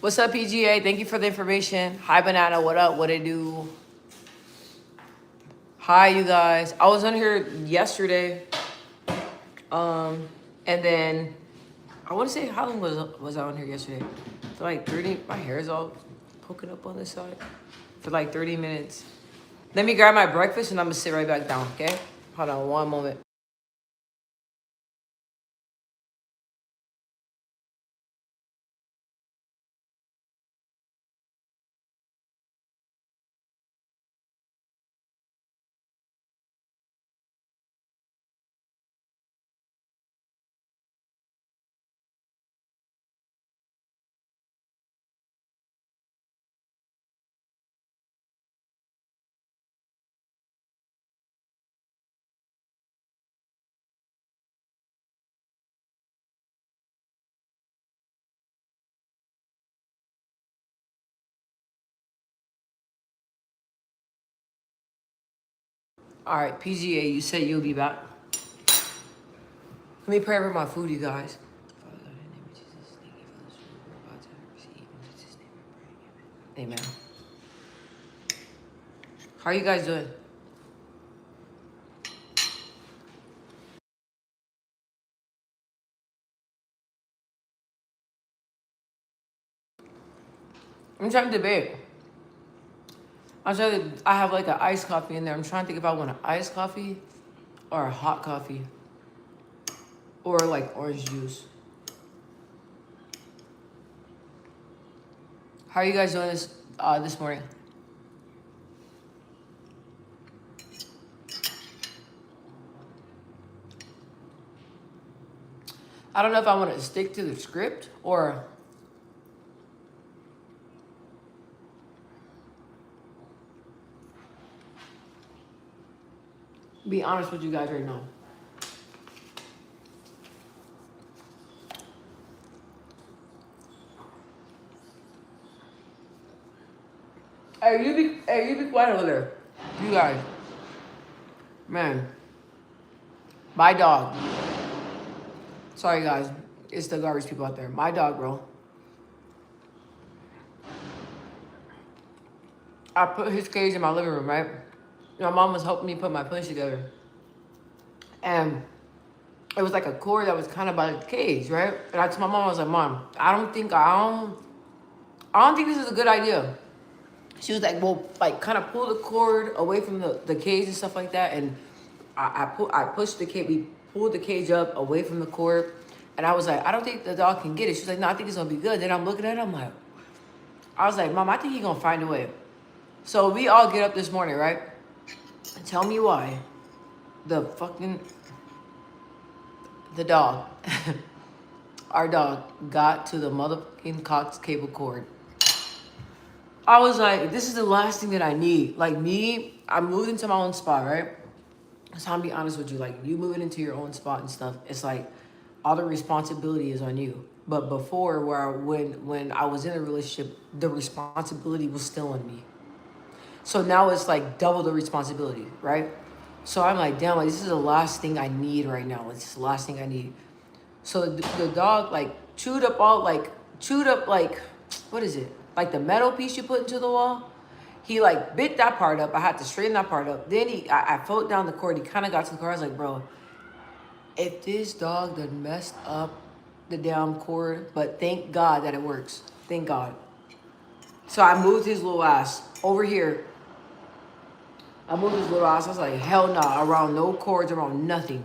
What's up, PGA? Thank you for the information. Hi, Banana. What up? What it do? Hi, you guys. I was on here yesterday. And then I want to say how long was I on here yesterday? For like 30. My hair is all poking up on this side. For like 30 minutes. Let me grab my breakfast and I'm gonna sit right back down. Okay? Hold on one moment. All right, PGA. You said you'll be back. Let me pray for my food, you guys. Father God, in the name of Jesus, thank you for this food we're about to receive. In Jesus' name I pray. Amen. How are you guys doing? I'm trying to debate. I have like an iced coffee in there. I'm trying to think if I want an iced coffee or a hot coffee or like orange juice. How are you guys doing this morning? I don't know if I want to stick to the script or be honest with you guys right now. Hey, you be quiet over there. You guys. Man. My dog. Sorry guys. It's the garbage people out there. My dog, bro. I put his cage in my living room, right? My mom was helping me put my place together. And it was like a cord that was kind of by the cage, right? And I told my mom, I was like, Mom, I don't think this is a good idea. She was like, well, like kind of pull the cord away from the cage and stuff like that. And I pushed the cage, we pulled the cage up away from the cord. And I was like, I don't think the dog can get it. She was like, no, I think it's gonna be good. Then I'm looking at it, I was like, Mom, I think he's gonna find a way. So we all get up this morning, right? And tell me why the dog, our dog got to the motherfucking Cox cable cord. I was like, this is the last thing that I need. Like me, I moved into my own spot, right? So I'm be honest with you, like you moving into your own spot and stuff, it's like all the responsibility is on you. But before, when I was in a relationship, the responsibility was still on me. So now it's like double the responsibility, right? So I'm like, damn, like this is the last thing I need right now. It's the last thing I need. So the dog like chewed up, what is it? Like the metal piece you put into the wall. He like bit that part up. I had to straighten that part up. Then I float down the cord. He kind of got to the car. I was like, bro, if this dog done messed up the damn cord, but thank God that it works. Thank God. So I moved his little ass over here. I moved his little ass. I was like, hell nah, around no cords, around nothing.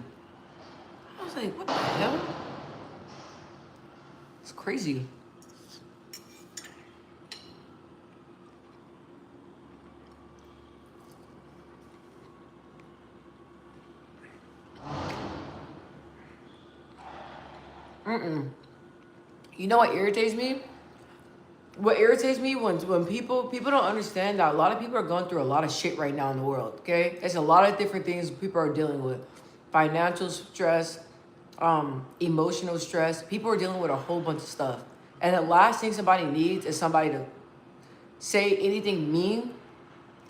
I was like, what the hell? It's crazy. You know what irritates me? What irritates me when people don't understand that a lot of people are going through a lot of shit right now in the world, okay? There's a lot of different things people are dealing with. Financial stress, emotional stress. People are dealing with a whole bunch of stuff. And the last thing somebody needs is somebody to say anything mean,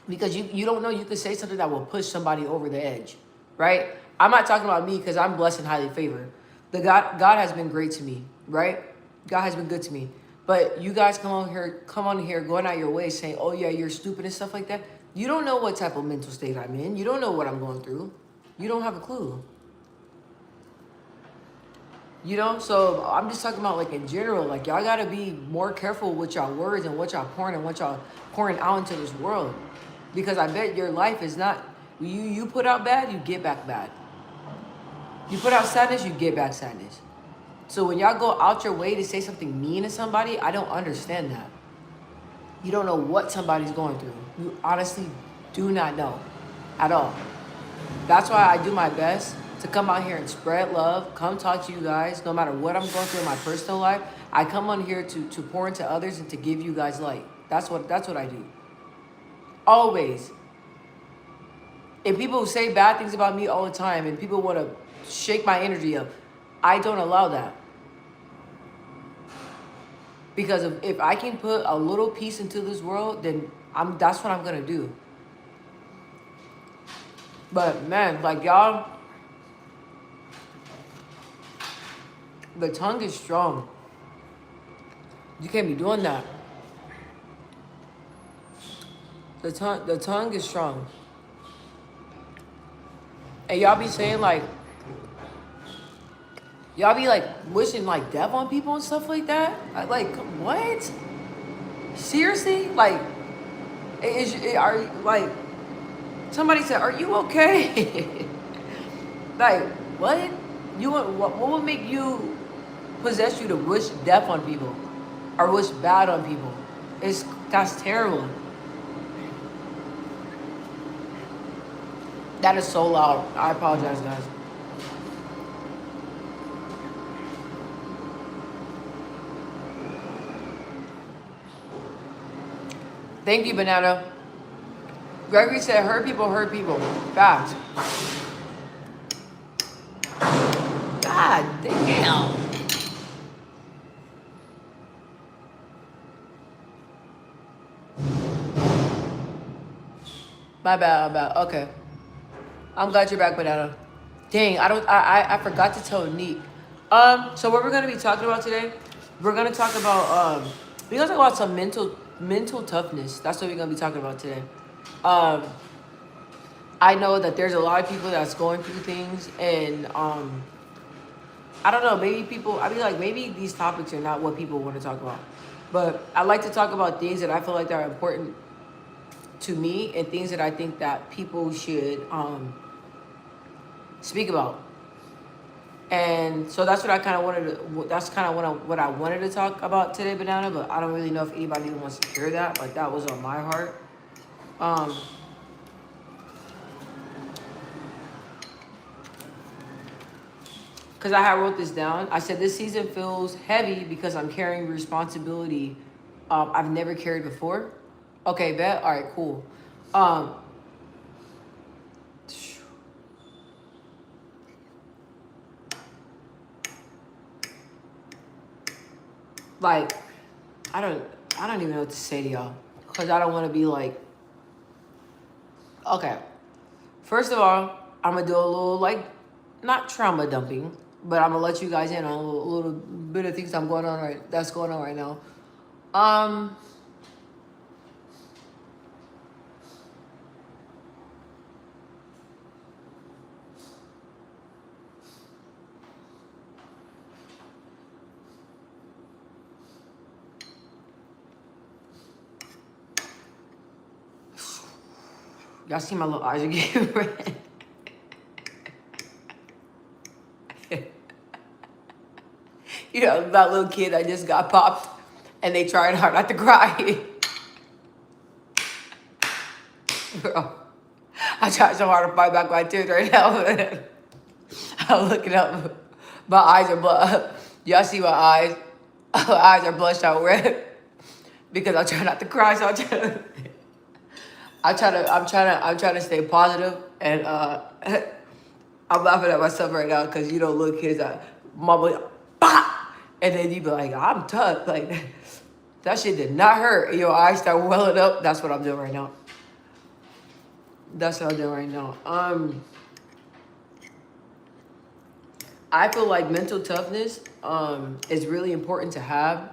because you don't know, you could say something that will push somebody over the edge, right? I'm not talking about me because I'm blessed and highly favored. God has been great to me, right? God has been good to me. But you guys come on here, going out your way, saying, "Oh yeah, you're stupid" and stuff like that. You don't know what type of mental state I'm in. You don't know what I'm going through. You don't have a clue. You know, so I'm just talking about like in general, like y'all gotta be more careful with y'all words and what y'all pouring and what y'all pouring out into this world. Because I bet your life is not you put out bad, you get back bad. You put out sadness, you get back sadness. So when y'all go out your way to say something mean to somebody, I don't understand that. You don't know what somebody's going through. You honestly do not know at all. That's why I do my best to come out here and spread love, come talk to you guys, no matter what I'm going through in my personal life. I come on here to pour into others and to give you guys light. That's what I do. Always. And people say bad things about me all the time and people want to shake my energy up. I don't allow that. Because if I can put a little piece into this world, then that's what I'm gonna do. But man, like y'all, the tongue is strong. You can't be doing that. The tongue is strong. And y'all be saying like, y'all be like wishing like death on people and stuff like that. Like what? Seriously? Like, are like somebody said, "Are you okay?" Like what? What would make you possess you to wish death on people or wish bad on people? That's terrible. That is so loud. I apologize, guys. Thank you, Banana. Gregory said, hurt people hurt people. Facts. God damn. My bad. Okay. I'm glad you're back, Banana. Dang, I forgot to tell Neek. So what we're gonna be talking about today, we're gonna talk about some mental toughness. That's what we're gonna be talking about today. I know that there's a lot of people that's going through things, and I don't know, maybe these topics are not what people want to talk about. But I like to talk about things that I feel like that are important to me and things that I think that people should speak about. And so that's what I kind of wanted to, that's kind of what I wanted to talk about today, Banana, but I don't really know if anybody wants to hear that. Like, that was on my heart. Because I had wrote this down. I said, this season feels heavy because I'm carrying responsibility I've never carried before. Okay, bet. All right, cool. Like, I don't even know what to say to y'all. Because I don't want to be like, okay. First of all, I'm going to do a little, like, not trauma dumping, but I'm going to let you guys in on a little bit of things that's going on right now. Y'all see my little eyes are getting red. You know, that little kid that just got popped and they tried hard not to cry. Bro, I tried so hard to fight back my tears right now. I'm looking up. My eyes are blood. Y'all see my eyes? My eyes are bloodshot red because I'm trying not to cry. So I'm trying to stay positive, and I'm laughing at myself right now because you know, little kids that mama, bah! And then you be like, I'm tough. Like, that shit did not hurt. Your eyes start welling up. That's what I'm doing right now. I feel like mental toughness is really important to have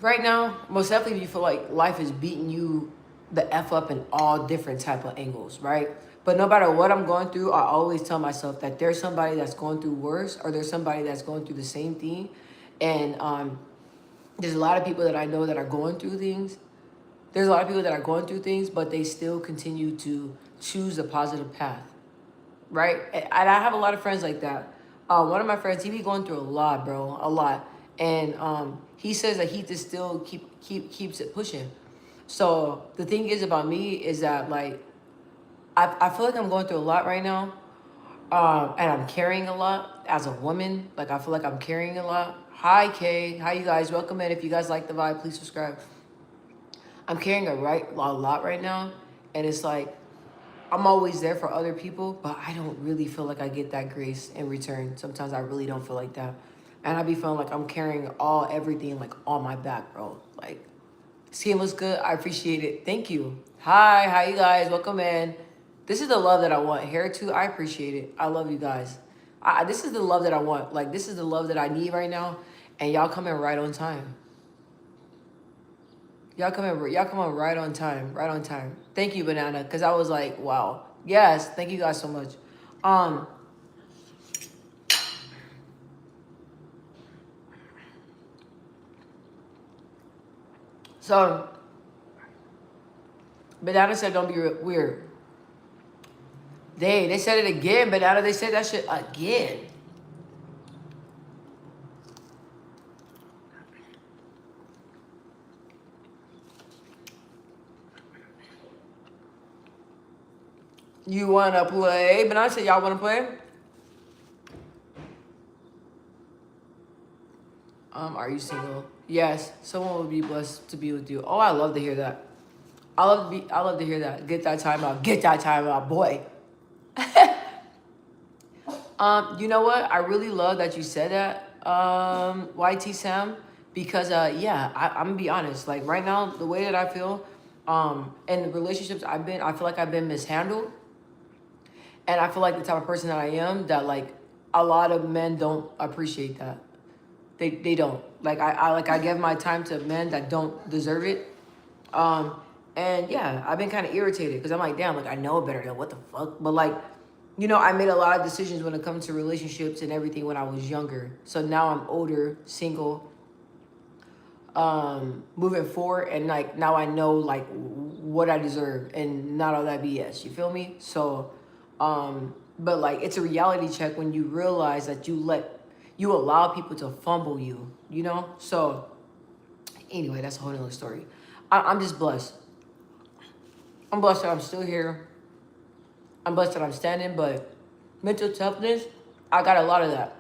right now, most definitely you feel like life is beating you the F up in all different type of angles, right? But no matter what I'm going through, I always tell myself that there's somebody that's going through worse, or there's somebody that's going through the same thing. And there's a lot of people that I know that are going through things. There's a lot of people that are going through things, but they still continue to choose a positive path, right? And I have a lot of friends like that. One of my friends, he be going through a lot, bro, a lot, and he says that he just still keeps it pushing. So the thing is about me is that like I feel like I'm going through a lot right now, and I'm carrying a lot as a woman. Like I feel like I'm carrying a lot. Hi Kay, hi you guys, welcome in. If you guys like the vibe, please subscribe. I'm carrying a lot right now, and it's like I'm always there for other people, but I don't really feel like I get that grace in return. Sometimes I really don't feel like that. And I be feeling like I'm carrying everything like on my back, bro. Like, skin looks good. I appreciate it. Thank you. Hi you guys. Welcome in. This is the love that I want. Hair too, I appreciate it. I love you guys. This is the love that I want. Like, this is the love that I need right now. And y'all coming right on time. Y'all come on right on time, right on time. Thank you, Banana, because I was like, wow. Yes, thank you guys so much. Um, so Banana said don't be weird. They said it again, Banana. They said that shit again. You wanna play? Banana said y'all wanna play? Are you single? Yes. Someone would be blessed to be with you. Oh, I love to hear that. I love to hear that. Get that time out. Get that time out, boy. You know what? I really love that you said that, YT Sam, because yeah, I'm gonna be honest. Like right now, the way that I feel, in the relationships I feel like I've been mishandled, and I feel like the type of person that I am, that like a lot of men don't appreciate that. They don't. Like I give my time to men that don't deserve it. Um, and yeah, I've been kind of irritated because I'm like, damn, like I know better than what the fuck. But like, I made a lot of decisions when it comes to relationships and everything when I was younger. So now I'm older, single, moving forward, and like now I know like what I deserve and not all that BS. You feel me? So, but like it's a reality check when you realize that you allow people to fumble you. So anyway, that's a whole nother story. I'm just blessed. I'm blessed that I'm still here. I'm blessed that I'm standing, but mental toughness, I got a lot of that.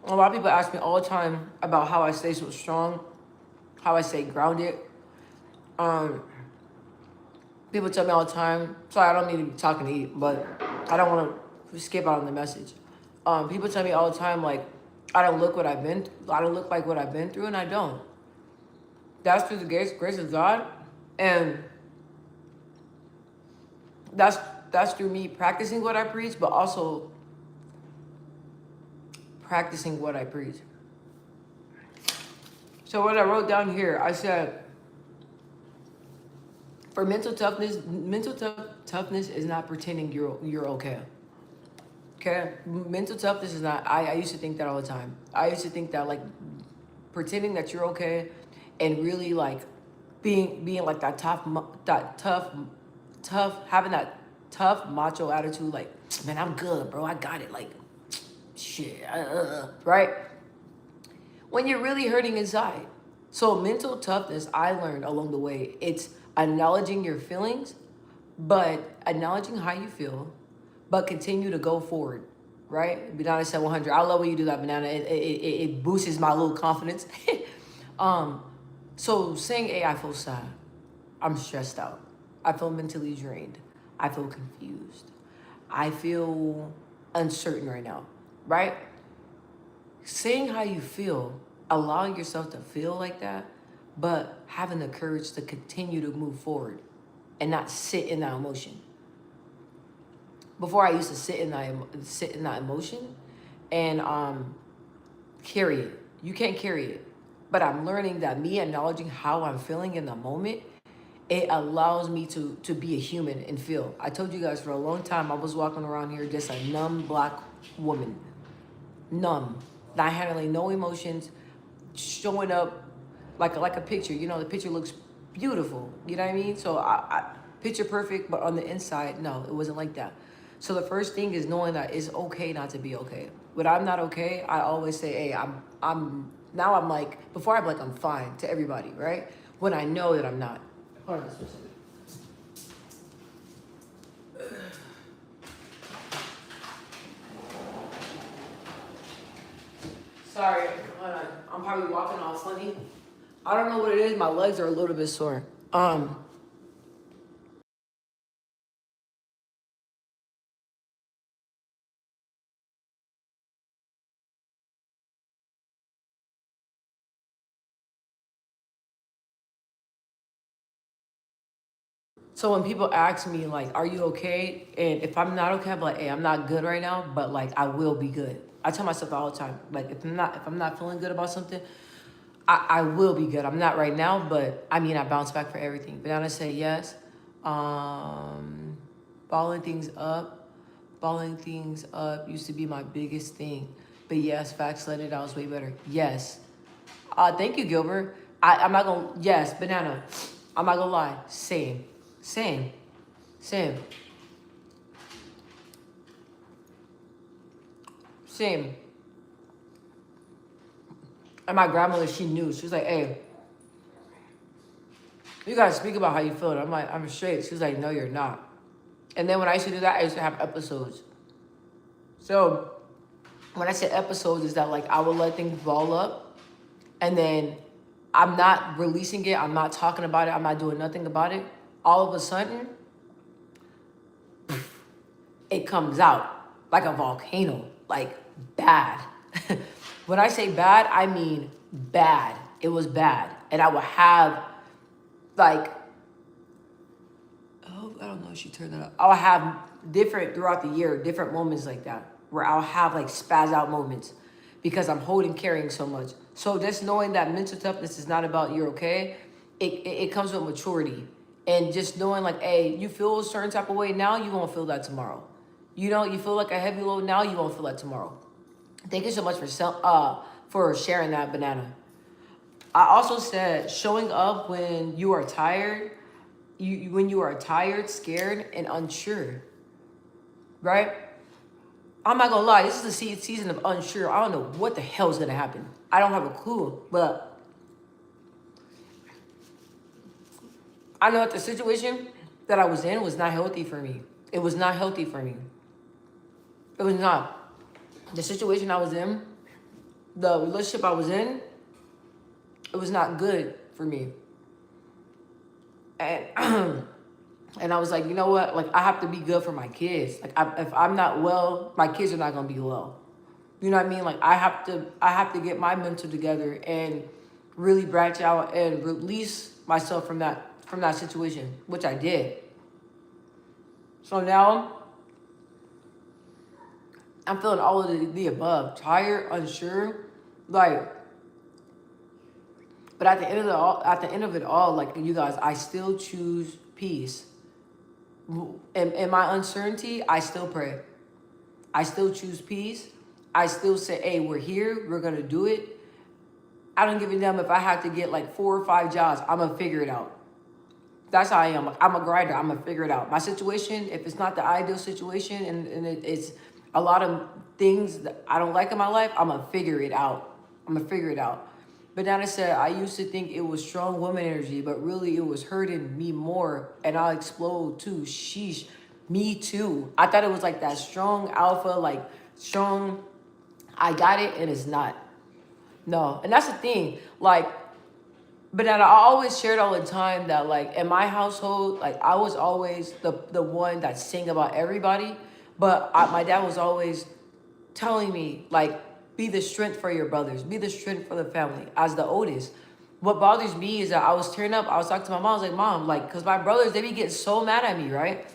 A lot of people ask me all the time about how I stay so strong, how I stay grounded. Um, People tell me all the time, sorry, I don't mean to be talking to you, but I don't want to skip out on the message. People tell me all the time, like, I don't look like what I've been through, and I don't. That's through the grace of God, and that's through me practicing what I preach, but also practicing what I preach. So what I wrote down here, I said, for mental toughness, toughness is not pretending you're okay. Okay, mental toughness is not. I used to think that all the time. I used to think that like pretending that you're okay, and really like being like that tough, having that tough macho attitude. Like, man, I'm good, bro. I got it. Like, shit, right? When you're really hurting inside. So mental toughness, I learned along the way, it's acknowledging your feelings, but acknowledging how you feel, but continue to go forward, right? Banana said 100. I love when you do that, Banana. It boosts my little confidence. So saying, hey, I feel sad. I'm stressed out. I feel mentally drained. I feel confused. I feel uncertain right now, right? Saying how you feel, allowing yourself to feel like that, but having the courage to continue to move forward and not sit in that emotion. Before I used to sit in that emotion and carry it. You can't carry it, But I'm learning that me acknowledging how I'm feeling in the moment, it allows me to be a human and feel. I told you guys for a long time I was walking around here just a numb black woman. Numb. Not handling no emotions, showing up like a picture. You know, the picture looks beautiful. You know what I mean? So I picture perfect, but on the inside, no, it wasn't like that. So the first thing is knowing that it's okay not to be okay. When I'm not okay, I always say, hey, I'm now I'm like, before I'm like, I'm fine to everybody, right? When I know that I'm not. Hold on just a second. Sorry, hold on. I'm probably walking all funny. I don't know what it is. My legs are a little bit sore. So when people ask me like, "Are you okay?" and if I'm not okay, I'm like, "Hey, I'm not good right now, but like I will be good." I tell myself all the time, like if I'm not feeling good about something, I will be good. I'm not right now, but I mean I bounce back for everything. But then I say yes. Um, balling things up, balling things up used to be my biggest thing. But yes, facts let it out is way better. Yes. Thank you, Gilbert. I'm not gonna. Yes, banana. I'm not gonna lie. Same, same, same, same. And my grandmother, she knew. She was like, "Hey, you gotta speak about how you feel." And I'm like, "I'm straight." She was like, "No, you're not." And then when I used to do that, I used to have episodes. So when I say episodes, is that like I would let things ball up, and then I'm not releasing it. I'm not talking about it. I'm not doing nothing about it. All of a sudden, it comes out like a volcano, like bad. When I say bad, I mean bad. It was bad. And I would have like, oh, I don't know if she turned that up. I'll have different throughout the year, different moments like that, where I'll have like spaz out moments because I'm holding, carrying so much. So just knowing that mental toughness is not about you're okay, it comes with maturity. And just knowing like, hey, you feel a certain type of way now, you won't feel that tomorrow. You know, you feel like a heavy load now, you won't feel that tomorrow. Thank you so much for sharing that, banana. I also said showing up when you are tired, when you are tired, scared, and unsure, right? I'm not gonna lie, this is the season of unsure. I don't know what the hell is gonna happen. I don't have a clue, but I know that the situation that I was in was not healthy for me. It was not healthy for me. It was not. The situation I was in, the relationship I was in, it was not good for me. And and I was like, you know what? Like I have to be good for my kids. Like if I'm not well, my kids are not gonna be well. You know what I mean? Like I have to get my mental together and really branch out and release myself from that situation, which I did. So now I'm feeling all of the above, tired, unsure, like. But at the end of it all, like you guys, I still choose peace. In my uncertainty, I still pray. I still choose peace. I still say, hey, we're here. We're going to do it. I don't give a damn if I have to get like 4 or 5 jobs. I'm going to figure it out. That's how I am. I'm a grinder. I'm going to figure it out. My situation, if it's not the ideal situation and it's a lot of things that I don't like in my life, I'm going to figure it out. I'm going to figure it out. But then I said, I used to think it was strong woman energy, but really it was hurting me more and I'll explode too. Sheesh. Me too. I thought it was like that strong alpha, like strong, I got it, and it's not. No. And that's the thing. Like, but then I always shared all the time that like in my household, like I was always the one that sang about everybody. But my dad was always telling me like, be the strength for your brothers, be the strength for the family as the oldest. What bothers me is that I was tearing up. I was talking to my mom. I was like, Mom, like, cause my brothers, they be getting so mad at me, right?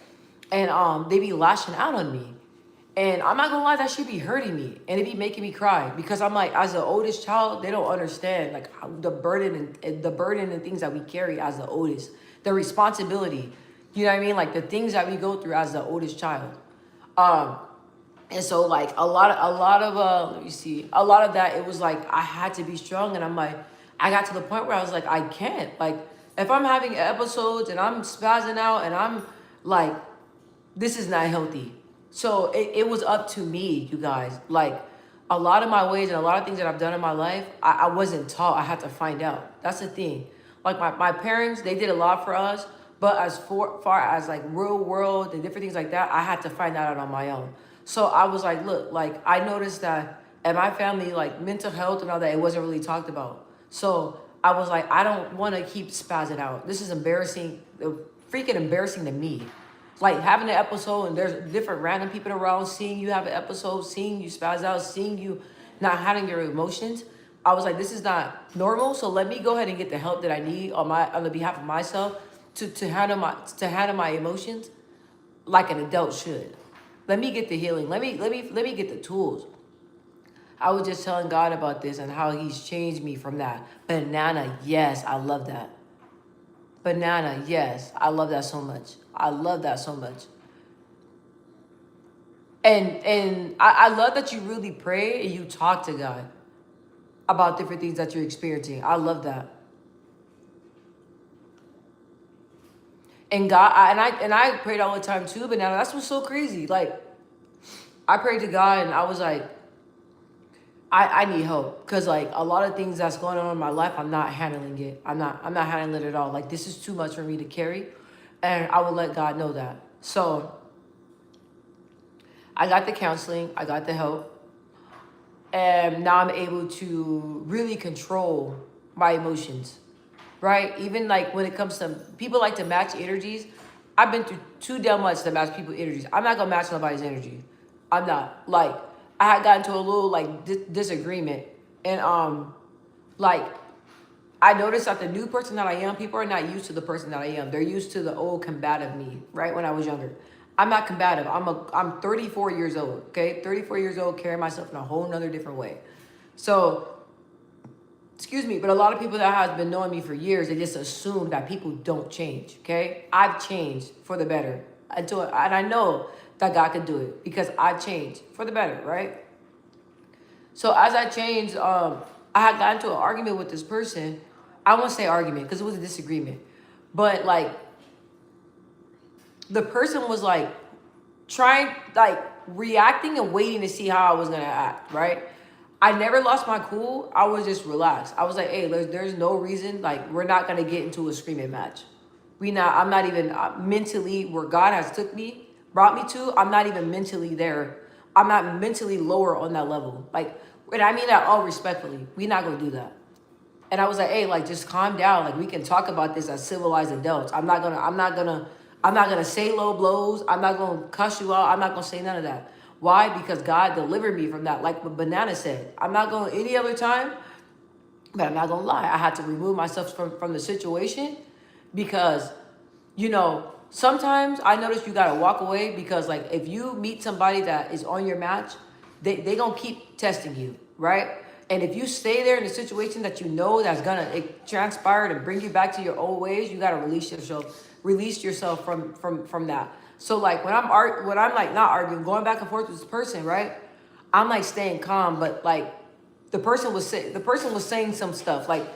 And they be lashing out on me. And I'm not gonna lie, that should be hurting me and it be making me cry because I'm like, as the oldest child, they don't understand like the burden and things that we carry as the oldest, the responsibility. You know what I mean? Like the things that we go through as the oldest child. Um, and so like let me see, a lot of that, it was like I had to be strong, and I'm like, I got to the point where I was like, I can't. Like if I'm having episodes and I'm spazzing out and I'm like, this is not healthy. So it was up to me, you guys. Like a lot of my ways and a lot of things that I've done in my life, I wasn't taught. I had to find out. That's the thing. Like my parents, they did a lot for us, but as far as like real world and different things like that, I had to find that out on my own. So I was like, look, like I noticed that in my family, like mental health and all that, it wasn't really talked about. So I was like, I don't want to keep spazzing out. This is embarrassing, freaking embarrassing to me. Like having an episode and there's different random people around, seeing you have an episode, seeing you spaz out, seeing you not having your emotions. I was like, this is not normal. So let me go ahead and get the help that I need on the behalf of myself to handle my emotions like an adult should. Let me get the healing. Let me get the tools. I was just telling God about this and how He's changed me from that. Banana, yes, I love that. Banana, yes, I love that so much. I love that so much. And I love that you really pray and you talk to God about different things that you're experiencing. I love that. And God, I prayed all the time too, but now that's what's so crazy. Like I prayed to God and I was like, I need help because like a lot of things that's going on in my life, I'm not handling it. I'm not handling it at all. Like this is too much for me to carry, and I would let God know that. So I got the counseling, I got the help, and now I'm able to really control my emotions, right? Even like when it comes to people like to match energies, I've been through too damn much to match people's energies. I'm not gonna match nobody's energy. I'm not. Like I had gotten to a little like disagreement, and like I noticed that the new person that I am, people are not used to the person that I am. They're used to the old combative me, right? When I was younger, I'm not combative. I'm 34 years old. Okay, 34 years old, carrying myself in a whole nother different way. So, excuse me, but a lot of people that have been knowing me for years, they just assume that people don't change. Okay, I've changed for the better and I know that God can do it because I changed for the better, right? So as I changed, I had gotten into an argument with this person. I won't say argument because it was a disagreement, but like the person was like trying, like reacting and waiting to see how I was gonna act, right? I never lost my cool. I was just relaxed. I was like, hey, there's no reason, like we're not gonna get into a screaming match. I'm not even mentally where God has brought me to. I'm not even mentally there. I'm not mentally lower on that level. Like, and I mean that all respectfully. We're not gonna do that. And I was like, hey, like just calm down. Like we can talk about this as civilized adults. I'm not gonna say low blows. I'm not gonna cuss you out. I'm not gonna say none of that. Why? Because God delivered me from that. Like what Banana said. I'm not going any other time, but I'm not gonna lie. I had to remove myself from the situation because, you know, sometimes I notice you gotta walk away because like if you meet somebody that is on your match, they gonna keep testing you, right? And if you stay there in a situation that you know that's gonna transpire and bring you back to your old ways, you gotta release yourself from that. So like when I'm like not arguing, going back and forth with this person, right? I'm like staying calm, but like the person was saying some stuff like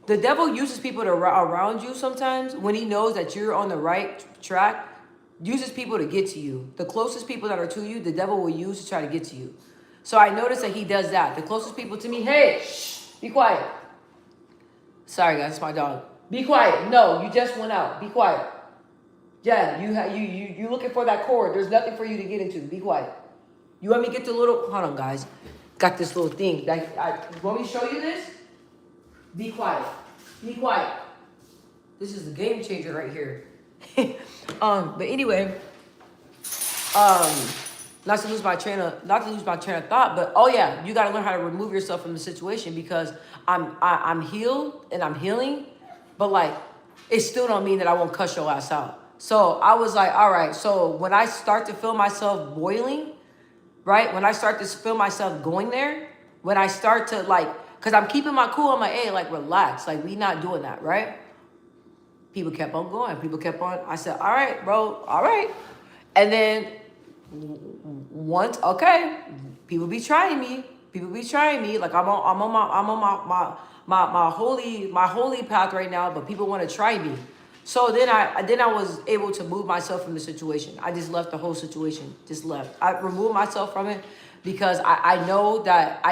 the devil uses people around you sometimes when he knows that you're on the right track, uses people to get to you. The closest people that are to you, the devil will use to try to get to you. So I noticed that he does that. The closest people to me, hey, shh, be quiet. Sorry guys, it's my dog. Be quiet. No, you just went out. Be quiet. Yeah, you looking for that cord. There's nothing for you to get into. Be quiet. You want me to get the little, hold on guys. Got this little thing. You want me to show you this? Be quiet. Be quiet. This is the game changer right here. But anyway, not to lose my train of thought, but oh yeah, you gotta learn how to remove yourself from the situation because I'm healed and I'm healing, but like it still don't mean that I won't cuss your ass out. So I was like, all right. So when I start to feel myself boiling, right? When I start to feel myself going there, when I start to like, because I'm keeping my cool, I'm like, hey, like relax, like we not doing that, right? People kept on going. People kept on. I said, all right, bro, all right. And then once, okay, people be trying me. People be trying me. Like I'm on my holy path right now, but people want to try me. So then I was able to move myself from the situation. I just left the whole situation. Just left. I removed myself from it because I know that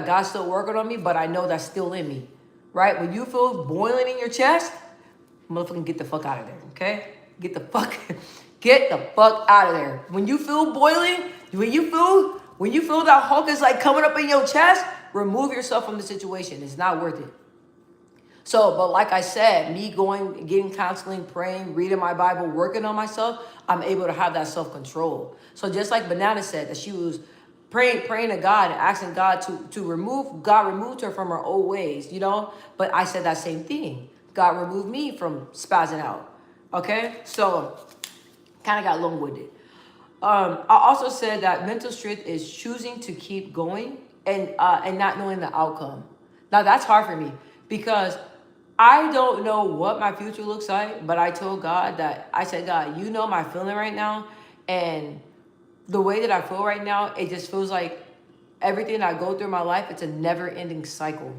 God's still working on me, but I know that's still in me. Right? When you feel boiling in your chest, motherfucking get the fuck out of there, okay? Get the fuck out of there. When you feel boiling, when you feel that Hulk is like coming up in your chest, remove yourself from the situation. It's not worth it. So, but like I said, me going, getting counseling, praying, reading my Bible, working on myself, I'm able to have that self-control. So just like Banana said, that she was praying to God and asking God to remove, God removed her from her old ways, you know? But I said that same thing. God removed me from spazzing out. Okay? So, kind of got long-winded. I also said that mental strength is choosing to keep going and not knowing the outcome. Now that's hard for me because I don't know what my future looks like, but I told God that I said, God, you know my feeling right now, and the way that I feel right now, it just feels like everything I go through in my life, it's a never-ending cycle.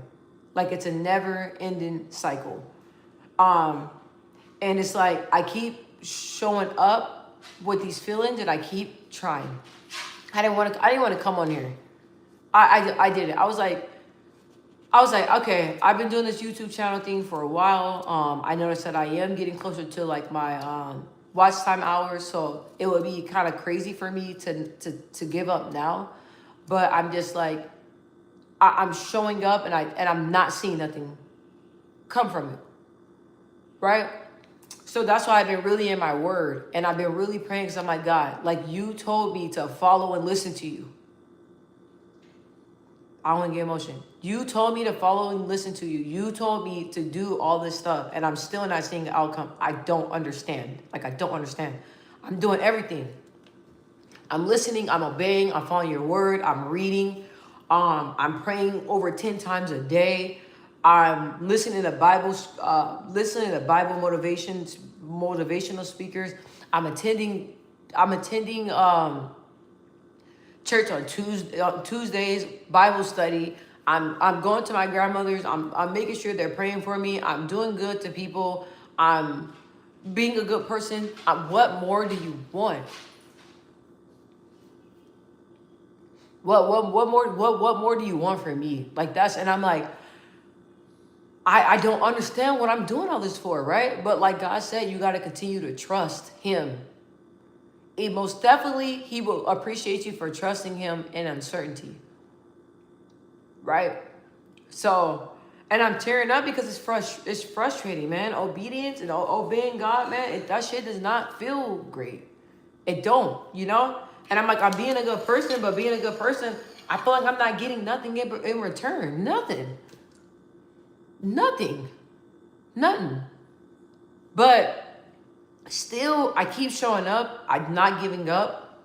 Like it's a never-ending cycle. And it's like I keep showing up with these feelings and I keep trying. I didn't want to come on here. I did it. I was like, okay, I've been doing this YouTube channel thing for a while. I noticed that I am getting closer to like my watch time hours, so it would be kind of crazy for me to give up now. But I'm just like, I'm showing up and I'm not seeing nothing come from it, right? So that's why I've been really in my word, and I've been really praying because I'm like, God, like you told me to follow and listen to you. I don't want to get emotion. You told me to follow and listen to you. You told me to do all this stuff, and I'm still not seeing the outcome. I don't understand. Like, I don't understand. I'm doing everything. I'm listening. I'm obeying. I'm following your word. I'm reading. I'm praying over 10 times a day. I'm listening to Bible motivational speakers. I'm attending church on Tuesdays, Bible study. I'm going to my grandmother's. I'm making sure they're praying for me. I'm doing good to people. I'm being a good person. What more do you want? What more do you want from me? Like that's, and I'm like, I don't understand what I'm doing all this for, right? But like God said, you got to continue to trust him. Most definitely, he will appreciate you for trusting him in uncertainty, right? So, and I'm tearing up because it's frustrating, man. Obedience and obeying God, man, that shit does not feel great. It don't, you know? And I'm like, I'm being a good person, but being a good person, I feel like I'm not getting nothing in return. Nothing. But still, I keep showing up. I'm not giving up.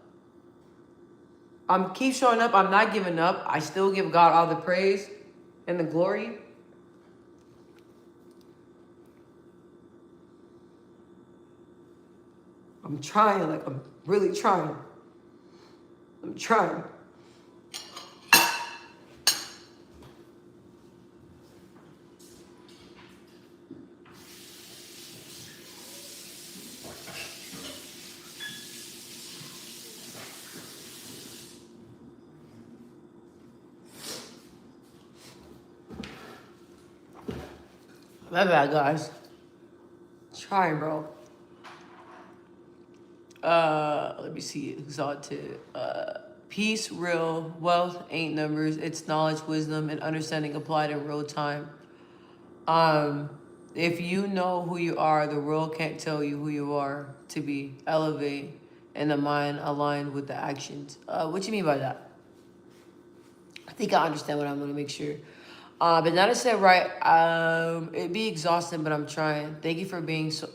Keep showing up. I'm not giving up. I still give God all the praise and the glory. I'm trying, like I'm really trying. I'm trying. My bad, guys. Trying, bro. Let me see. Exalted. Peace, real. Wealth ain't numbers. It's knowledge, wisdom, and understanding applied in real time. If you know who you are, the world can't tell you who you are to be. Elevate, and the mind aligned with the actions. What you mean by that? I think I understand what I'm going to make sure. But not to say right, it'd be exhausting, but I'm trying. Thank you for being so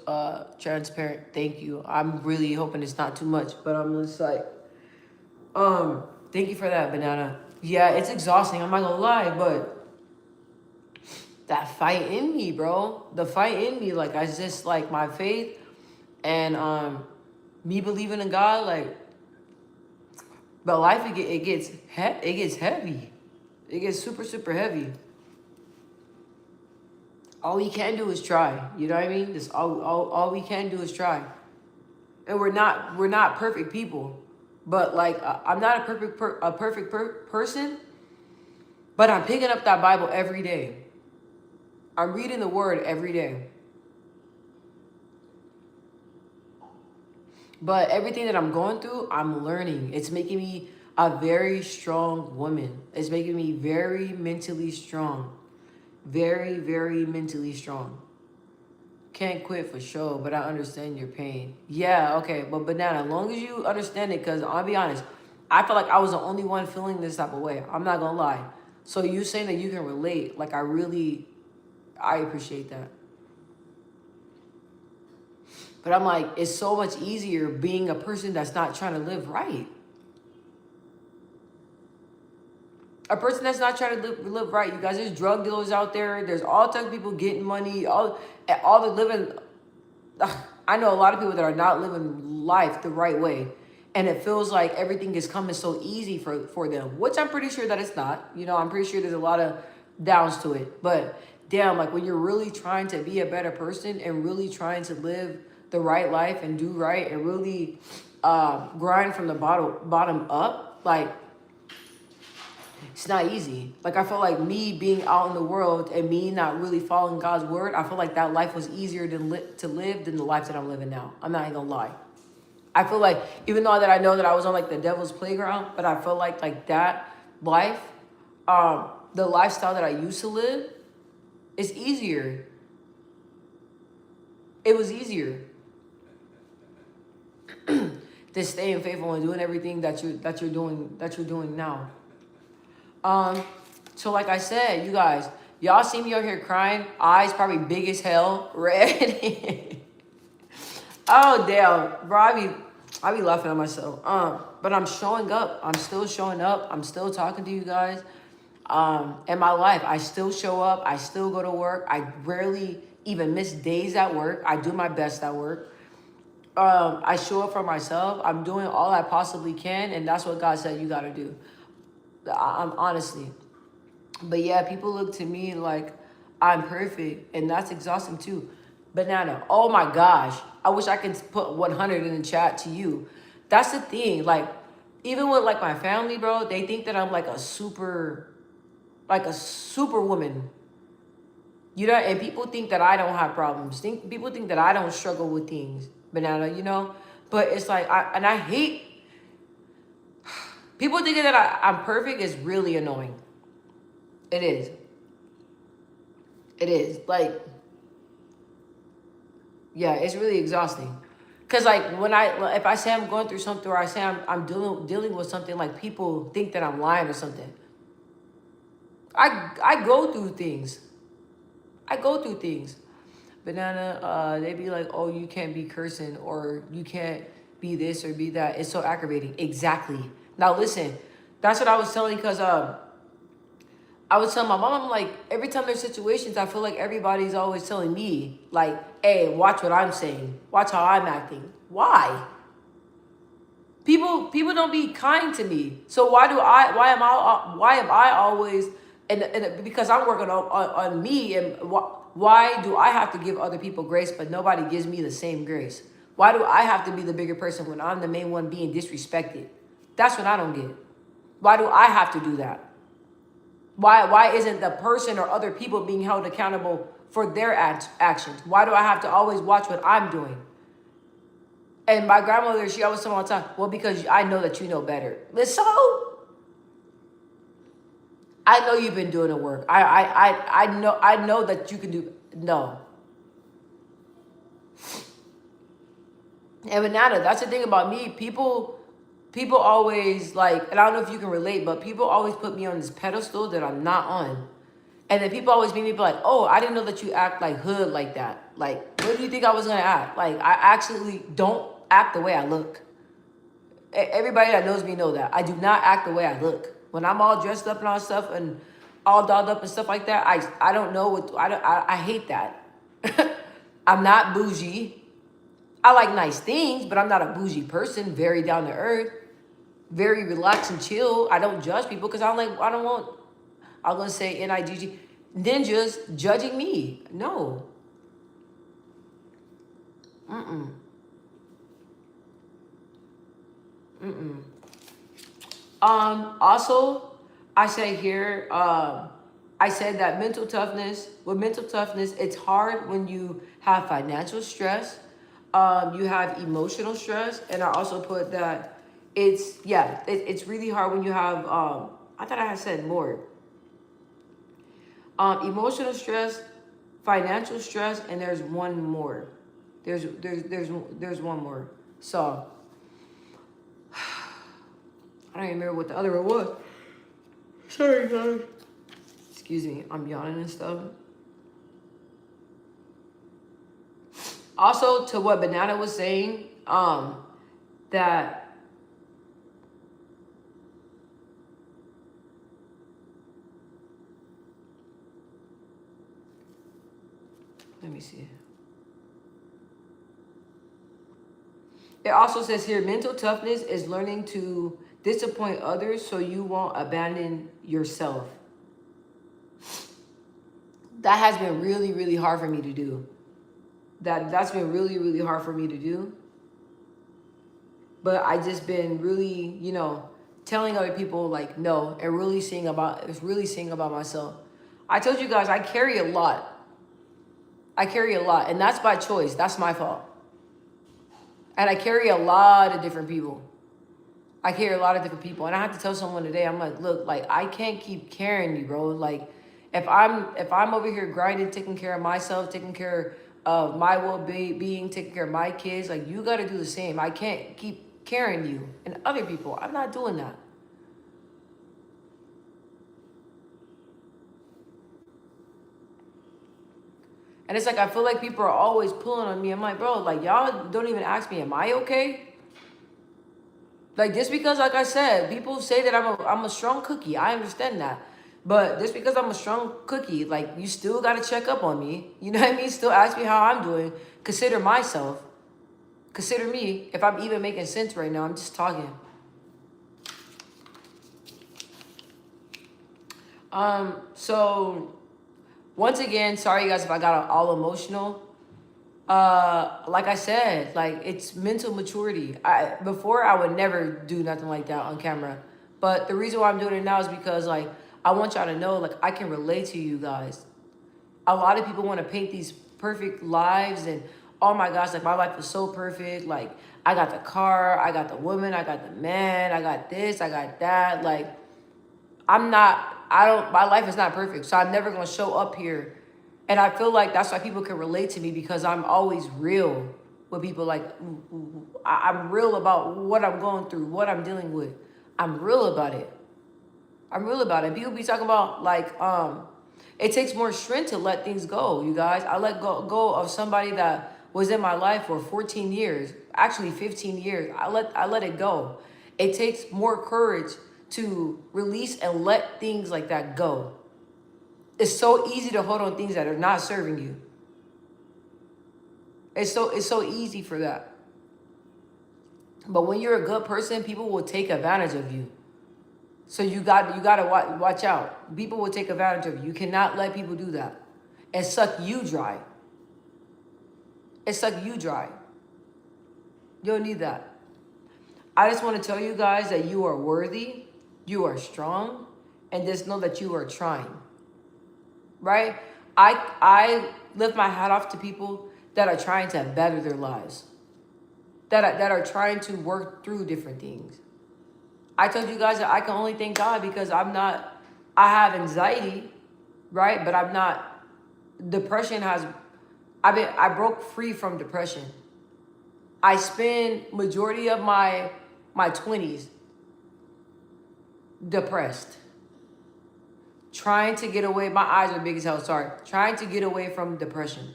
transparent. Thank you. I'm really hoping it's not too much, but I'm just like, Thank you for that, Banana. Yeah, it's exhausting. I'm not gonna lie, but that fight in me, bro. The fight in me, like I just like my faith and me believing in God, like. But life it gets heavy. It gets super super heavy. All we can do is try. You know what I mean? This all we can do is try. And we're not perfect people. But like I'm not a person, but I'm picking up that Bible every day. I'm reading the word every day. But everything that I'm going through, I'm learning. It's making me a very strong woman. It's making me very mentally strong. Very, very mentally strong. Can't quit for sure, but I understand your pain. Yeah, okay, but Banana, as long as you understand it, because I'll be honest, I feel like I was the only one feeling this type of way. I'm not gonna lie. So you saying that you can relate, like I appreciate that. But I'm like, it's so much easier being a person that's not trying to live right. A person that's not trying to live right. You guys, there's drug dealers out there. There's all types of people getting money. All the living. I know a lot of people that are not living life the right way. And it feels like everything is coming so easy for them, which I'm pretty sure that it's not. You know, I'm pretty sure there's a lot of downs to it. But damn, like when you're really trying to be a better person and really trying to live the right life and do right and really grind from the bottom up, like it's not easy. Like I feel like me being out in the world and me not really following God's word, I feel like that life was easier to live than the life that I'm living now. I'm not even gonna lie. I feel like even though that I know that I was on like the devil's playground, but I feel like that life, the lifestyle that I used to live, is easier. It was easier than staying faithful and doing everything that you're doing now. So like I said, you guys, y'all see me out here crying, eyes probably big as hell, red. Oh damn, bro, I be laughing at myself. But I'm showing up. I'm still showing up. I'm still talking to you guys. In my life, I still show up. I still go to work. I rarely even miss days at work. I do my best at work. I show up for myself. I'm doing all I possibly can, and that's what God said you got to do. I'm honestly. But yeah, people look to me like I'm perfect, and that's exhausting too. Banana, oh my gosh. I wish I could put 100 in the chat to you. That's the thing. Like, even with like my family, bro, they think that I'm like a super woman. You know, and people think that I don't have problems. People think that I don't struggle with things, Banana, you know? But it's like, I hate, people thinking that I'm perfect is really annoying. It is. It is. Like, yeah, it's really exhausting. Cause like if I say I'm going through something or I say I'm dealing with something, like people think that I'm lying or something. I go through things. I go through things. Banana, they be like, oh, you can't be cursing or you can't be this or be that. It's so aggravating. Exactly. Now listen, that's what I was telling, because I was telling my mom, I'm like, every time there's situations, I feel like everybody's always telling me, like, hey, watch what I'm saying. Watch how I'm acting. Why? People don't be kind to me. So why am I always, and because I'm working on me, and why do I have to give other people grace, but nobody gives me the same grace? Why do I have to be the bigger person when I'm the main one being disrespected? That's what I don't get. Why do I have to do that? Why isn't the person or other people being held accountable for their actions? Why do I have to always watch what I'm doing? And my grandmother, she always told me all the time, well, because I know that you know better. So I know you've been doing the work. I know that you can do. No. And Banana, that's the thing about me. People always like, and I don't know if you can relate, but people always put me on this pedestal that I'm not on. And then people always make me be like, oh, I didn't know that you act like hood like that. Like, what do you think I was going to act? Like, I actually don't act the way I look. Everybody that knows me know that. I do not act the way I look. When I'm all dressed up and all stuff and all dolled up and stuff like that, I don't know what, I hate that. I'm not bougie. I like nice things, but I'm not a bougie person. Very down to earth, very relaxed and chill. I don't judge people because I don't want, I'm gonna say NIGG, ninjas judging me. No. Mm-mm. Mm-mm. Also, I say here, I said that with mental toughness, it's hard when you have financial stress, you have emotional stress, and I also put that it's really hard when you have, I thought I had said more, emotional stress, financial stress, and there's one more. There's one more. So I don't even remember what the other one was. Sorry, guys. Excuse me, I'm yawning and stuff. Also, to what Banana was saying, that let me see. It also says here, mental toughness is learning to disappoint others so you won't abandon yourself. That has been really, really hard for me to do. That's been really, really hard for me to do. But I just been really, telling other people like no, and really seeing about myself. I told you guys I carry a lot. And that's by choice. That's my fault. And I carry a lot of different people. And I have to tell someone today, I'm like, look, like I can't keep carrying you, bro. Like if I'm over here grinding, taking care of myself, taking care of my well-being, taking care of my kids, like you got to do the same. I can't keep carrying you and other people. I'm not doing that. And it's like, I feel like people are always pulling on me. I'm like, bro, like y'all don't even ask me, am I okay? Like just because, like I said, people say that I'm a strong cookie. I understand that. But just because I'm a strong cookie, like you still got to check up on me. You know what I mean? Still ask me how I'm doing. Consider myself. Consider me. If I'm even making sense right now, I'm just talking. So once again, sorry guys if I got all emotional. Like I said, like it's mental maturity. Before I would never do nothing like that on camera. But the reason why I'm doing it now is because like I want y'all to know like I can relate to you guys. A lot of people want to paint these perfect lives and oh my gosh, like my life is so perfect. Like I got the car, I got the woman, I got the man, I got this, I got that. Like my life is not perfect. So I'm never going to show up here. And I feel like that's why people can relate to me because I'm always real with people. Like I'm real about what I'm going through, what I'm dealing with. I'm real about it. People be talking about like, it takes more strength to let things go, you guys. I let go of somebody that was in my life for 14 years, actually 15 years. I let it go. It takes more courage to release and let things like that go. It's so easy to hold on things that are not serving you. It's so easy for that. But when you're a good person, people will take advantage of you. So you got to watch out. People will take advantage of you. You cannot let people do that and suck you dry. You don't need that. I just want to tell you guys that you are worthy, you are strong, and just know that you are trying. Right? I lift my hat off to people that are trying to better their lives, that are trying to work through different things. I told you guys that I can only thank God because I have anxiety, right? But I'm not, I broke free from depression. I spend majority of my 20s depressed. Trying to get away, my eyes are big as hell, sorry. Trying to get away from depression.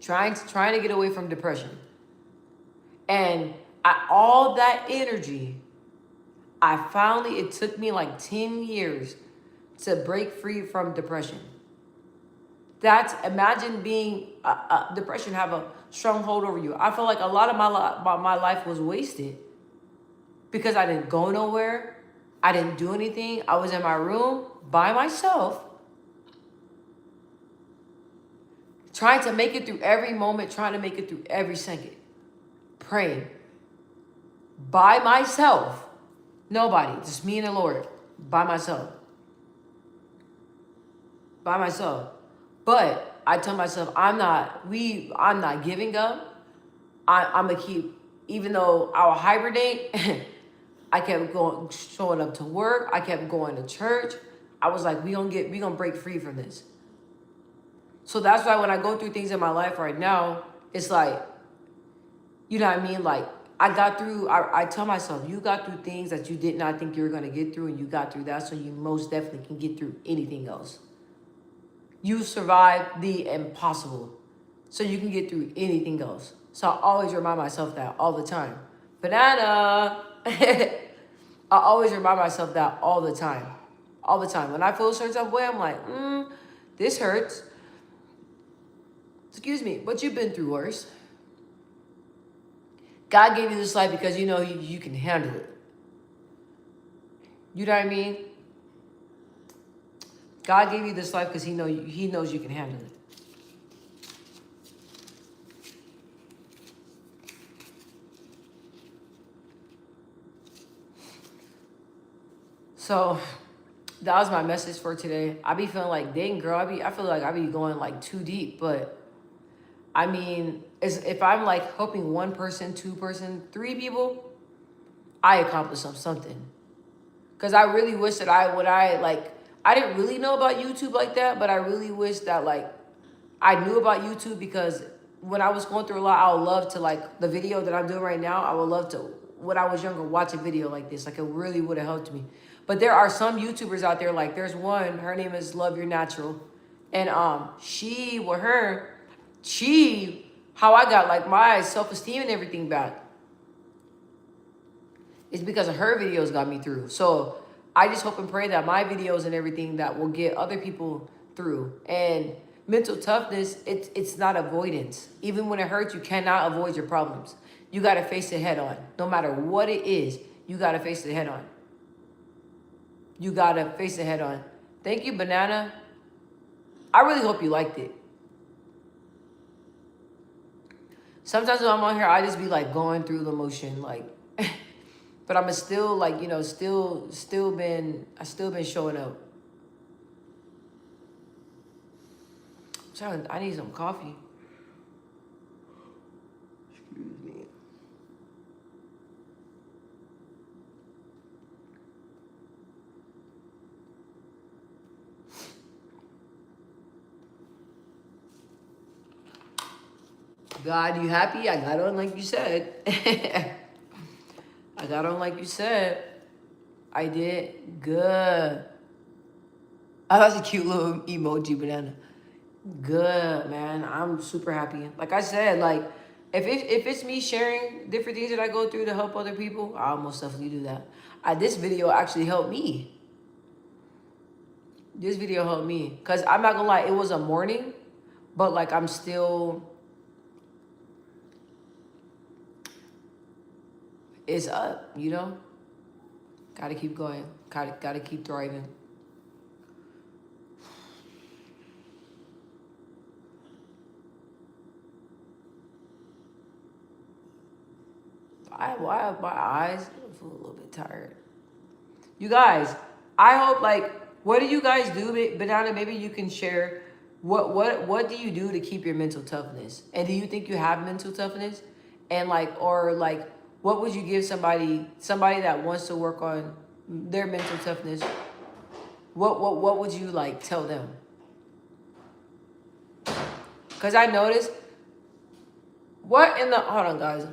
Trying to get away from depression. And All that energy, it took me like 10 years to break free from depression. Imagine being, depression have a stronghold over you. I feel like a lot of my life was wasted because I didn't go nowhere. I didn't do anything. I was in my room by myself, trying to make it through every moment, trying to make it through every second, praying by myself. Nobody, just me and the Lord, by myself. By myself. But I tell myself, I'm not giving up. I'm gonna keep, even though I'll hibernate, I kept showing up to work. I kept going to church. I was like, we gonna break free from this. So that's why when I go through things in my life right now, it's like, you know what I mean? Like, I got through, I tell myself, you got through things that you did not think you were going to get through, and you got through that, so you most definitely can get through anything else. You survived the impossible, so you can get through anything else. So I always remind myself that all the time. Banana! I always remind myself that all the time. All the time. When I feel a certain type of way, I'm like, this hurts. Excuse me, but you've been through worse. God gave you this life because you know you can handle it. You know what I mean? God gave you this life because He knows you can handle it. So that was my message for today. I be feeling like, dang girl, I feel like I be going like too deep, but I mean, if I'm like helping one person, two person, three people, I accomplished something. Cause I really wish that I didn't really know about YouTube like that, but I really wish that like I knew about YouTube, because when I was going through a lot, I would love to, like the video that I'm doing right now, I would love to, when I was younger, watch a video like this. Like, it really would have helped me. But there are some YouTubers out there, like there's one, her name is Love Your Natural. And how I got like my self-esteem and everything back is because of her videos got me through. So I just hope and pray that my videos and everything that will get other people through. And mental toughness, it's not avoidance. Even when it hurts, you cannot avoid your problems. You got to face it head on. No matter what it is, you got to face it head on. You got to face it head on. Thank you, Banana. I really hope you liked it. Sometimes when I'm on here, I just be like going through the motion, like, but I'm still like, I still been showing up. I need some coffee. Excuse me. God, you happy? I got on like you said. I got on like you said. I did good. Oh, that's a cute little emoji, Banana. Good, man. I'm super happy. Like I said, like if it's me sharing different things that I go through to help other people, I'll most definitely do that. This video actually helped me. This video helped me, because I'm not gonna lie, it was a morning, but like I'm still, it's up, Gotta keep going. Gotta keep thriving. My eyes, I feel a little bit tired. You guys, I hope, like, what do you guys do? Banana, maybe you can share what do you do to keep your mental toughness? And do you think you have mental toughness? And like, what would you give somebody that wants to work on their mental toughness? What would you like tell them? Because I noticed, hold on guys.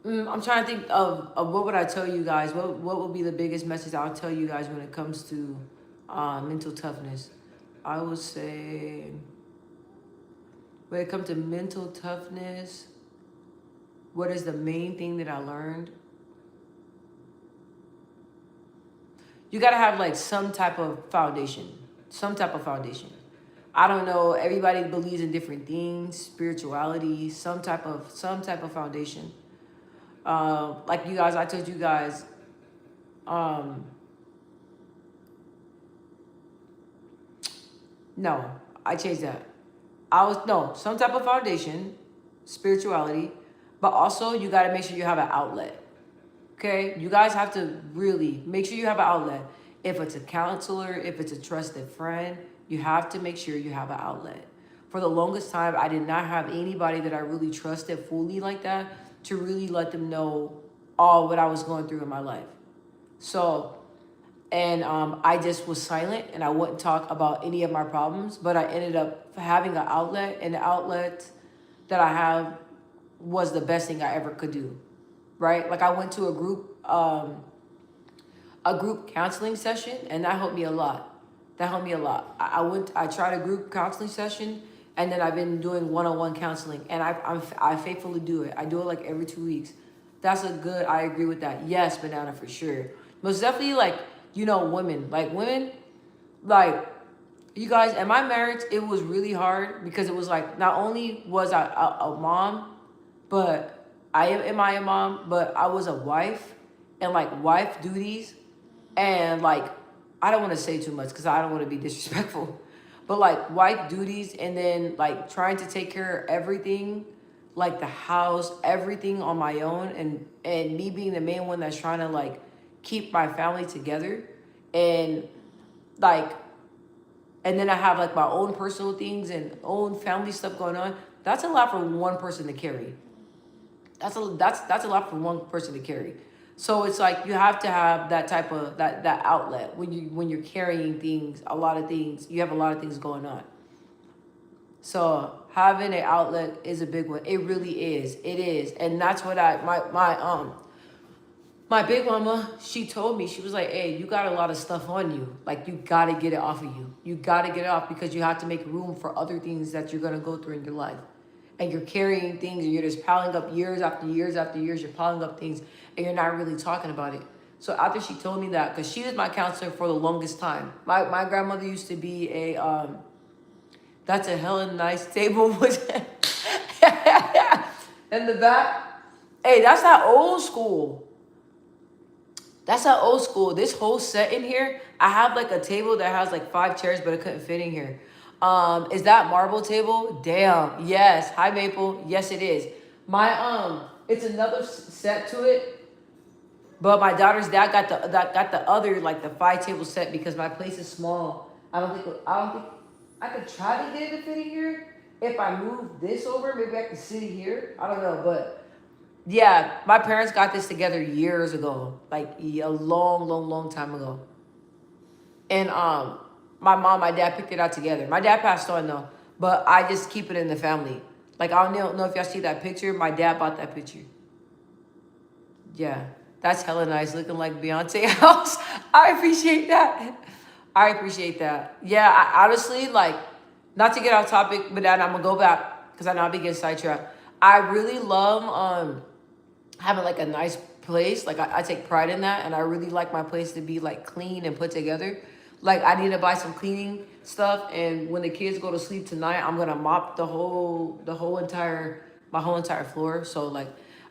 I'm trying to think of what would I tell you guys. What would be the biggest message I'll tell you guys when it comes to mental toughness? I would say when it comes to mental toughness, what is the main thing that I learned? You gotta have like some type of foundation. Some type of foundation. I don't know. Everybody believes in different things, spirituality, some type of foundation. Like you guys, I told you guys, um, no, I changed that. I was no some type of foundation, spirituality, but also you got to make sure you have an outlet. Okay, you guys have to really make sure you have an outlet. If it's a counselor, if it's a trusted friend, you have to make sure you have an outlet. For the longest time, I did not have anybody that I really trusted fully like that to really let them know all what I was going through in my life. So, and I just was silent and I wouldn't talk about any of my problems, but I ended up having an outlet, and the outlet that I have was the best thing I ever could do, right? Like I went to a group counseling session, and that helped me a lot. That helped me a lot. I tried a group counseling session, and then I've been doing one-on-one counseling, and I faithfully do it. I do it like every 2 weeks. That's a good. I agree with that. Yes, banana for sure. Most definitely, like women, like you guys. In my marriage, it was really hard because it was like not only was I a mom, but am I a mom, but I was a wife, and like wife duties, and like I don't want to say too much because I don't want to be disrespectful, but like wife duties, and then like trying to take care of everything, like the house, everything on my own, and me being the main one that's trying to like keep my family together, and like and then I have like my own personal things and own family stuff going on. That's a lot for one person to carry. That's a lot for one person to carry. So it's like you have to have that type of that outlet when you're carrying things, a lot of things. You have a lot of things going on. So having an outlet is a big one. It really is. It is, and that's what my big mama, she told me, she was like, hey, you got a lot of stuff on you. Like, you got to get it off of you. You got to get it off because you have to make room for other things that you're going to go through in your life. And you're carrying things and you're just piling up years after years after years. You're piling up things and you're not really talking about it. So after she told me that, because she was my counselor for the longest time. My grandmother used to be that's a hella nice table. In the back. Hey, that's not old school. That's not old school. This whole set in here, I have like a table that has like 5 chairs, but it couldn't fit in here. Is that marble table? Damn. Yes. Hi, Maple. Yes, it is. It's another set to it, but my daughter's dad got the other like the 5 table set because my place is small. I don't think I could try to get it to fit in here. If I move this over, maybe I could sit here. I don't know, but yeah, my parents got this together years ago, like a long, long, long time ago. And my mom, my dad picked it out together. My dad passed on though, but I just keep it in the family. Like I don't know if y'all see that picture. My dad bought that picture. Yeah, that's hella nice, looking like Beyonce house. I appreciate that. I appreciate that. Yeah, I honestly like, not to get off topic, but then I'm gonna go back because I know I'll be getting sidetracked. I really love having like a nice place. Like I take pride in that, and I really like my place to be like clean and put together. Like I need to buy some cleaning stuff, and when the kids go to sleep tonight, I'm gonna mop my whole entire floor. So like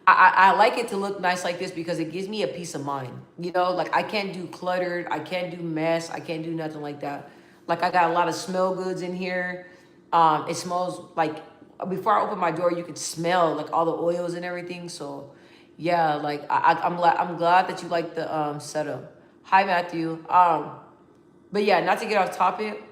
I like it to look nice like this because it gives me a peace of mind. You know, like I can't do cluttered, I can't do mess, I can't do nothing like that. Like I got a lot of smell goods in here. It smells like before I open my door, you could smell like all the oils and everything. So yeah, like I'm glad that you like the setup. Hi Matthew. But yeah, not to get off topic,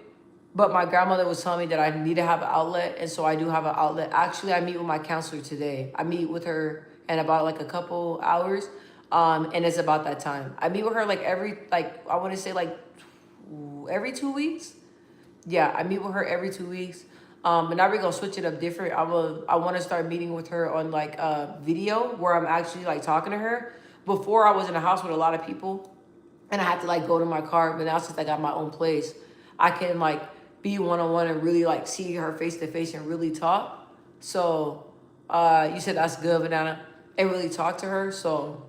but my grandmother was telling me that I need to have an outlet, and so I do have an outlet. Actually, I meet with my counselor today. I meet with her in about like a couple hours, and it's about that time. I meet with her like I want to say like every 2 weeks. Yeah, I meet with her every 2 weeks. But now we're gonna switch it up different. I want to start meeting with her on like video where I'm actually like talking to her. Before I was in a house with a lot of people, and I had to like go to my car. But now since I got my own place, I can like be one-on-one and really like see her face to face and really talk. So you said that's good, Banana, and really talk to her. So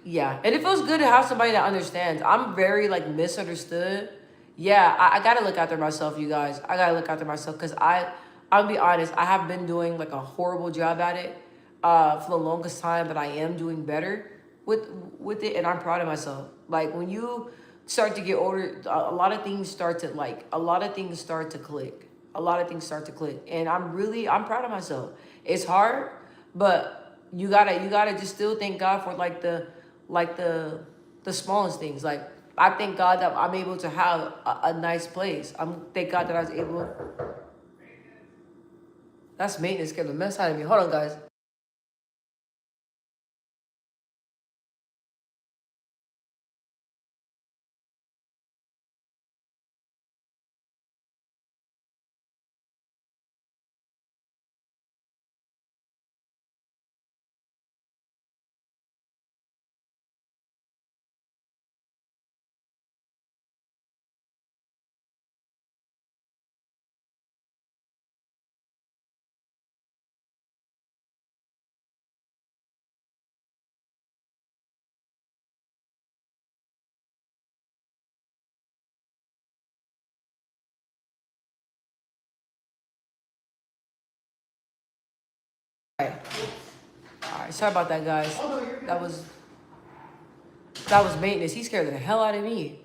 yeah, and it feels good to have somebody that understands. I'm very like misunderstood. Yeah, I gotta look after myself, you guys. I gotta look after myself because I'll be honest. I have been doing like a horrible job at it for the longest time, but I am doing better with it, and I'm proud of myself. Like when you start to get older, a lot of things start to like a lot of things start to click. A lot of things start to click, and I'm proud of myself. It's hard, but you gotta just still thank God for like the smallest things. Like I thank God that I'm able to have a nice place. Thank God that I was able. That's maintenance scared the mess out of me. Hold on, guys. All right. All right. Sorry about that, guys. That was that was maintenance. He scared the hell out of me.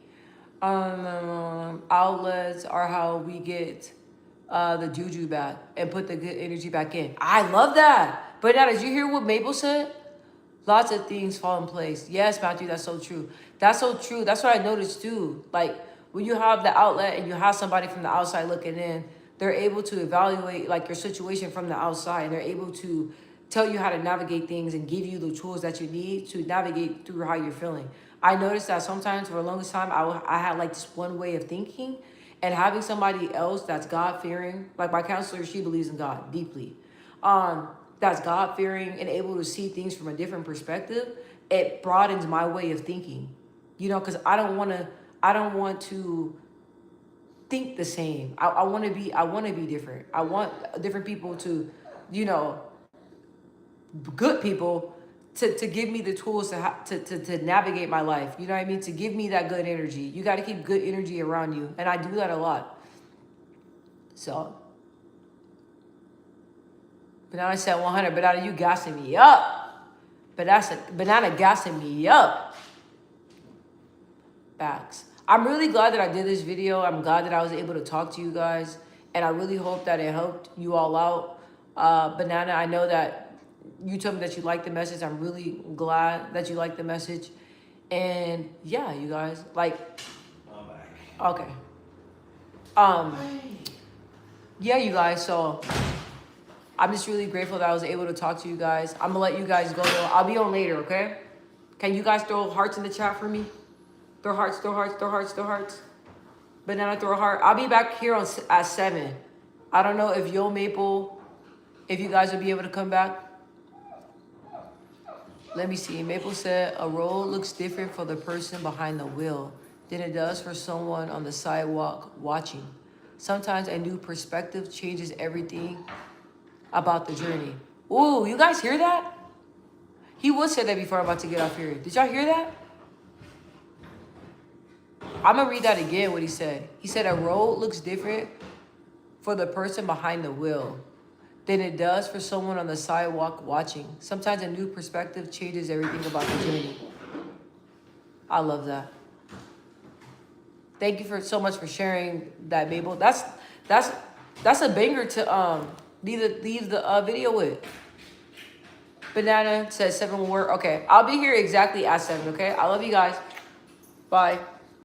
Outlets are how we get the juju back and put the good energy back in. I love that. But now, did you hear what Mabel said? Lots of things fall in place. Yes, Matthew, that's so true. That's so true. That's what I noticed too. Like when you have the outlet and you have somebody from the outside looking in, they're able to evaluate like your situation from the outside, and they're able to tell you how to navigate things and give you the tools that you need to navigate through how you're feeling. I noticed that sometimes for the longest time, I had like this one way of thinking, and having somebody else that's God fearing, like my counselor, she believes in God deeply. That's God fearing and able to see things from a different perspective. It broadens my way of thinking, you know, because I don't want to think the same. I want to be different. I want different people to, you know, good people to give me the tools to navigate my life. You know what I mean? To give me that good energy. You got to keep good energy around you. And I do that a lot. So, Banana said 100. Banana, you gassing me up. Banana gassing me up. Facts. I'm really glad that I did this video. I'm glad that I was able to talk to you guys. And I really hope that it helped you all out. Banana, I know that you told me that you liked the message. I'm really glad that you liked the message. And yeah, you guys, like, okay. Yeah, you guys, so I'm just really grateful that I was able to talk to you guys. I'm gonna let you guys go though. I'll be on later, okay? Can you guys throw hearts in the chat for me? Throw hearts, throw hearts, throw hearts, throw hearts. Banana, throw a heart. I'll be back here at 7. I don't know if Yo Maple, if you guys will be able to come back. Let me see. Maple said a road looks different for the person behind the wheel than it does for someone on the sidewalk watching. Sometimes a new perspective changes everything about the journey. Ooh, you guys hear that? He would say that before I'm about to get off here. Did y'all hear that? I'm going to read that again, what he said. He said a road looks different for the person behind the wheel than it does for someone on the sidewalk watching. Sometimes a new perspective changes everything about the journey. I love that. Thank you for so much for sharing that, Mabel. That's a banger to leave the video with. Banana says 7 will work. Okay, I'll be here exactly at 7. Okay, I love you guys. Bye.